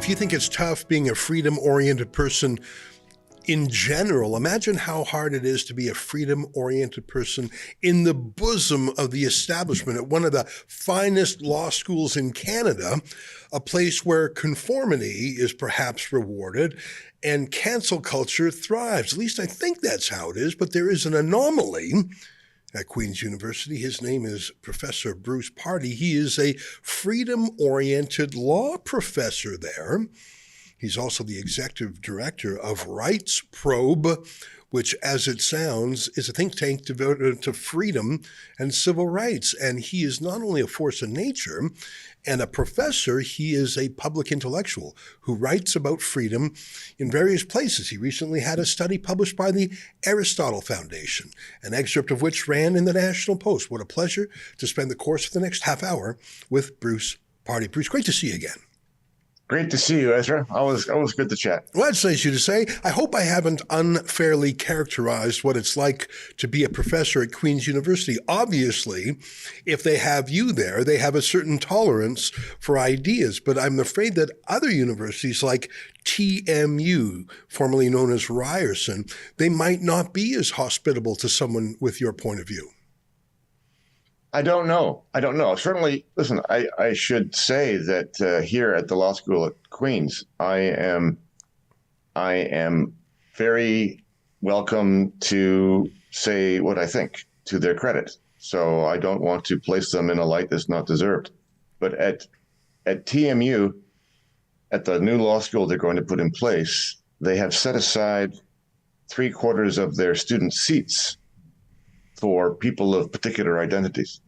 if you think it's tough being a freedom-oriented person in general, imagine how hard it is to be a freedom-oriented person in the bosom of the establishment at one of the finest law schools in Canada, a place where conformity is perhaps rewarded and cancel culture thrives. At least I think that's how it is, but there is an anomaly at Queen's University. His name is Professor Bruce Pardy. He is a freedom-oriented law professor there. He's also the executive director of Rights Probe, which, as it sounds, is a think tank devoted to freedom and civil rights. And he is not only a force of nature and a professor, he is a public intellectual who writes about freedom in various places. He recently had a study published by the Aristotle Foundation, an excerpt of which ran in the National Post. What a pleasure to spend the course of the next half hour with Bruce Pardy. Bruce, great to see you again. Great to see you, Ezra. Always good to chat. Well, that's nice of you to say. I hope I haven't unfairly characterized what it's like to be a professor at Queen's University. Obviously, if they have you there, they have a certain tolerance for ideas. But I'm afraid that other universities like TMU, formerly known as Ryerson, they might not be as hospitable to someone with your point of view. I don't know. Certainly, listen, I should say that here at the law school at Queen's, I am very welcome to say what I think to their credit. So I don't want to place them in a light that's not deserved. But at TMU, at the new law school they're going to put in place, they have set aside 3/4 of their student seats for people of particular identities.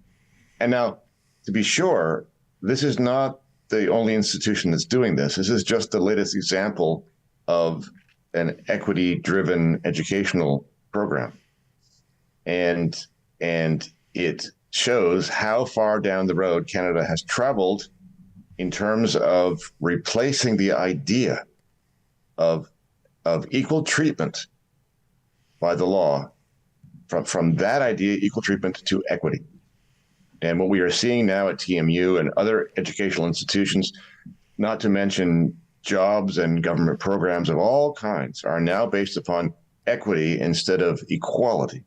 And now, to be sure, this is not the only institution that's doing this. This is just the latest example of an equity-driven educational program. And it shows how far down the road Canada has traveled in terms of replacing the idea of equal treatment by the law from that idea, equal treatment, to equity. And what we are seeing now at TMU and other educational institutions, not to mention jobs and government programs of all kinds, are now based upon equity instead of equality.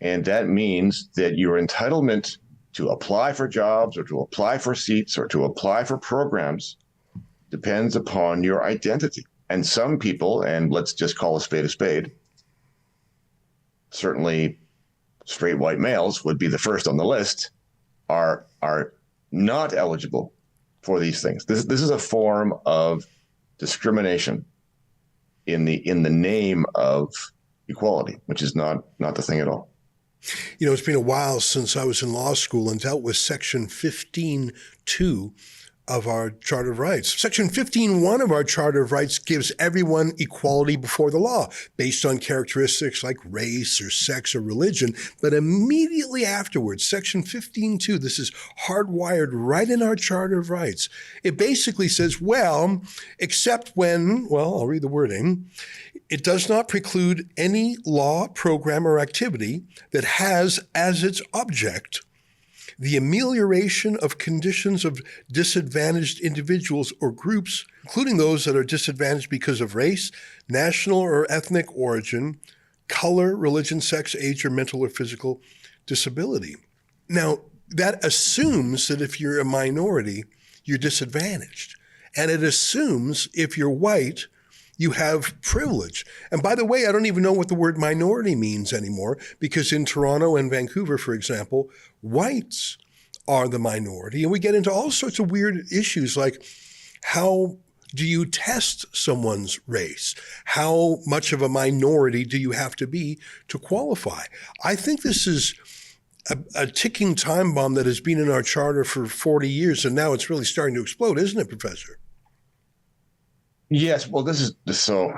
And that means that your entitlement to apply for jobs or to apply for seats or to apply for programs depends upon your identity. And some people, and let's just call a spade, certainly straight white males would be the first on the list, are not eligible for these things. This is a form of discrimination in the name of equality, which is not the thing at all. You know, it's been a while since I was in law school and dealt with Section 15.2 of our Charter of Rights. Section 15.1 of our Charter of Rights gives everyone equality before the law based on characteristics like race or sex or religion. But immediately afterwards, Section 15.2, this is hardwired right in our Charter of Rights. It basically says, well, except when, well, I'll read the wording, it does not preclude any law, program, or activity that has as its object the amelioration of conditions of disadvantaged individuals or groups, including those that are disadvantaged because of race, national or ethnic origin, color, religion, sex, age, or mental or physical disability. Now, that assumes that if you're a minority, you're disadvantaged. And it assumes if you're white, you have privilege. And by the way, I don't even know what the word minority means anymore, because in Toronto and Vancouver, for example, whites are the minority. And we get into all sorts of weird issues like how do you test someone's race? How much of a minority do you have to be to qualify? I think this is a ticking time bomb that has been in our charter for 40 years, and now it's really starting to explode, isn't it, Professor? Yes, well, this is so.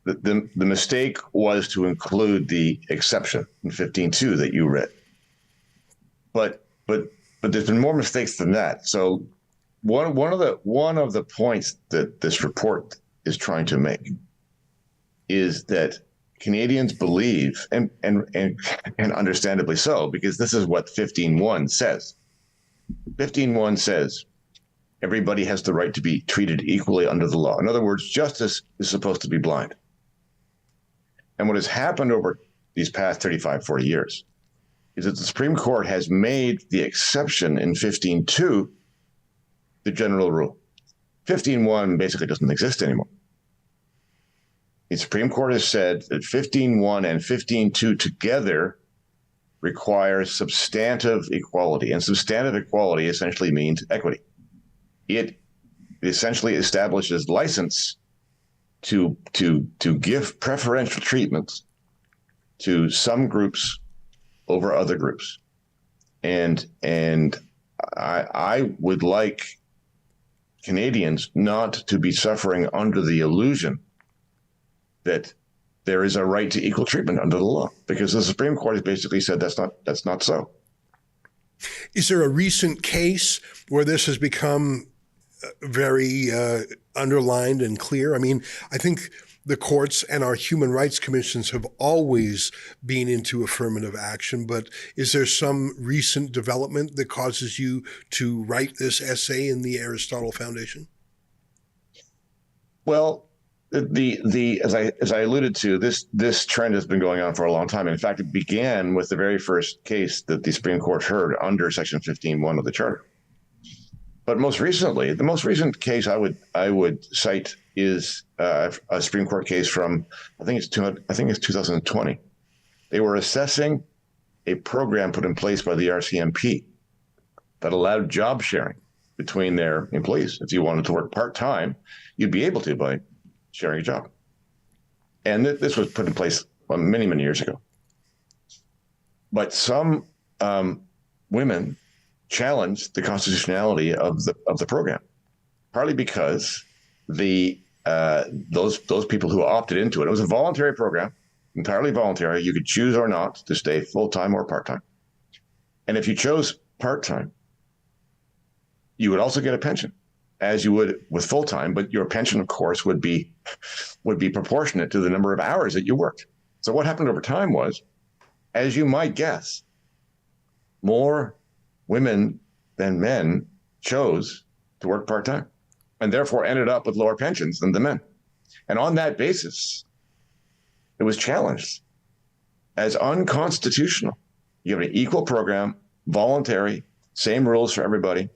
The mistake was to include the exception in 15.2 that you read, but there's been more mistakes than that. So one of the points that this report is trying to make is that Canadians believe, and understandably so, because this is what 15.1 says. 15.1 says everybody has the right to be treated equally under the law. In other words, justice is supposed to be blind. And what has happened over these past 35, 40 years is that the Supreme Court has made the exception in 15.2 the general rule. 15.1 basically doesn't exist anymore. The Supreme Court has said that 15.1 and 15.2 together require substantive equality. And substantive equality essentially means equity. It essentially establishes license to give preferential treatment to some groups over other groups. And I would like Canadians not to be suffering under the illusion that there is a right to equal treatment under the law, because the Supreme Court has basically said that's not so. Is there a recent case where this has become very underlined and clear? I mean, I think the courts and our human rights commissions have always been into affirmative action, but is there some recent development that causes you to write this essay in the Aristotle Foundation? Well, as I alluded to, this trend has been going on for a long time. In fact, it began with the very first case that the Supreme Court heard under Section 15.1 of the Charter. But most recently, the most recent case I would cite is a Supreme Court case from I think it's 2020. They were assessing a program put in place by the RCMP that allowed job sharing between their employees. If you wanted to work part-time, you'd be able to by sharing a job. And this was put in place many, many years ago. But some women challenged the constitutionality of the program, partly because those people who opted into it was a voluntary program, entirely voluntary. You could choose or not to stay full-time or part-time. And if you chose part-time, you would also get a pension, as you would with full-time, but your pension, of course, would be proportionate to the number of hours that you worked. So what happened over time was, as you might guess, more women than men chose to work part-time and therefore ended up with lower pensions than the men. And on that basis, it was challenged as unconstitutional. You have an equal program, voluntary, same rules for everybody,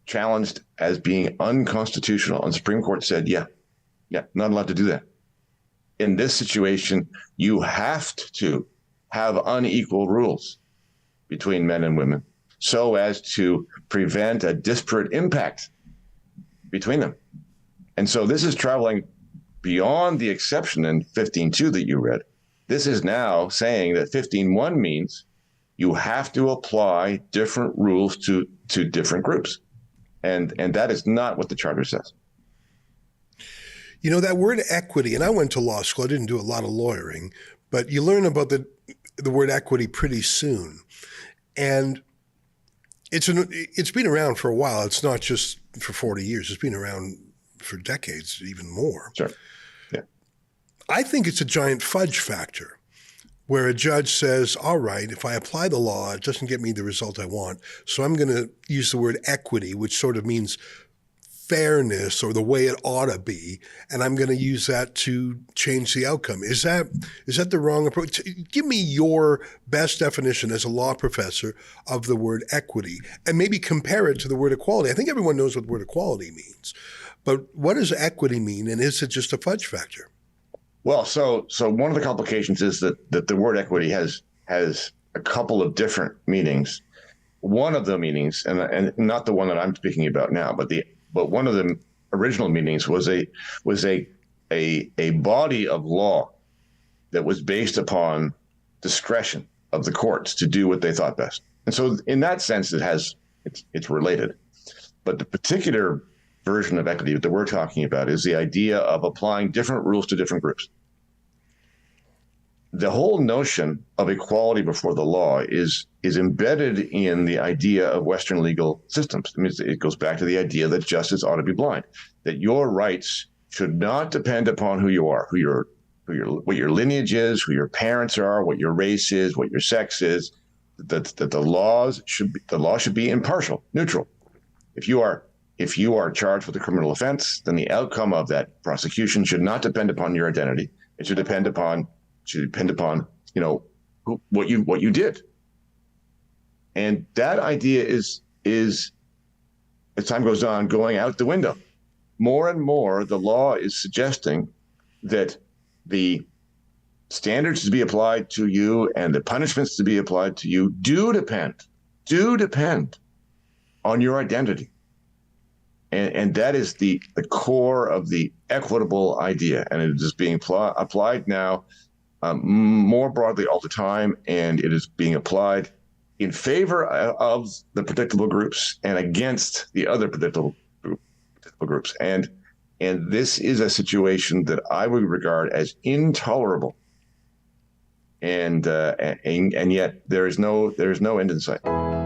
challenged as being unconstitutional. And the Supreme Court said, yeah, not allowed to do that. In this situation, you have to have unequal rules between men and women so as to prevent a disparate impact between them. And so this is traveling beyond the exception in 15.2 that you read. This is now saying that 15.1 means you have to apply different rules to different groups. And that is not what the Charter says. You know, that word equity, and I went to law school, I didn't do a lot of lawyering, but you learn about the word equity pretty soon. And it's been around for a while. It's not just for 40 years. It's been around for decades, even more. Sure. Yeah. I think it's a giant fudge factor where a judge says, all right, if I apply the law, it doesn't get me the result I want. So I'm going to use the word equity, which sort of means fairness or the way it ought to be, and I'm going to use that to change the outcome. Is that the wrong approach? Give me your best definition as a law professor of the word equity, and maybe compare it to the word equality. I think everyone knows what the word equality means, but what does equity mean, and is it just a fudge factor? Well, so one of the complications is that the word equity has a couple of different meanings. One of the meanings, and not the one that I'm speaking about now, but one of the original meanings was a body of law that was based upon discretion of the courts to do what they thought best. And so in that sense, it's related. But the particular version of equity that we're talking about is the idea of applying different rules to different groups. The whole notion of equality before the law is embedded in the idea of Western legal systems. I mean, it goes back to the idea that justice ought to be blind, that your rights should not depend upon who you are, what your lineage is, who your parents are, what your race is, what your sex is. That the law should be impartial, neutral. If if you are charged with a criminal offense, then the outcome of that prosecution should not depend upon your identity. It should depend upon what you did. And that idea is as time goes on, going out the window. More and more, the law is suggesting that the standards to be applied to you and the punishments to be applied to you do depend on your identity. And that is the core of the equitable idea. And it is being applied now more broadly all the time. And it is being applied in favor of the predictable groups and against the other predictable groups. And this is a situation that I would regard as intolerable. And yet there is no end in sight.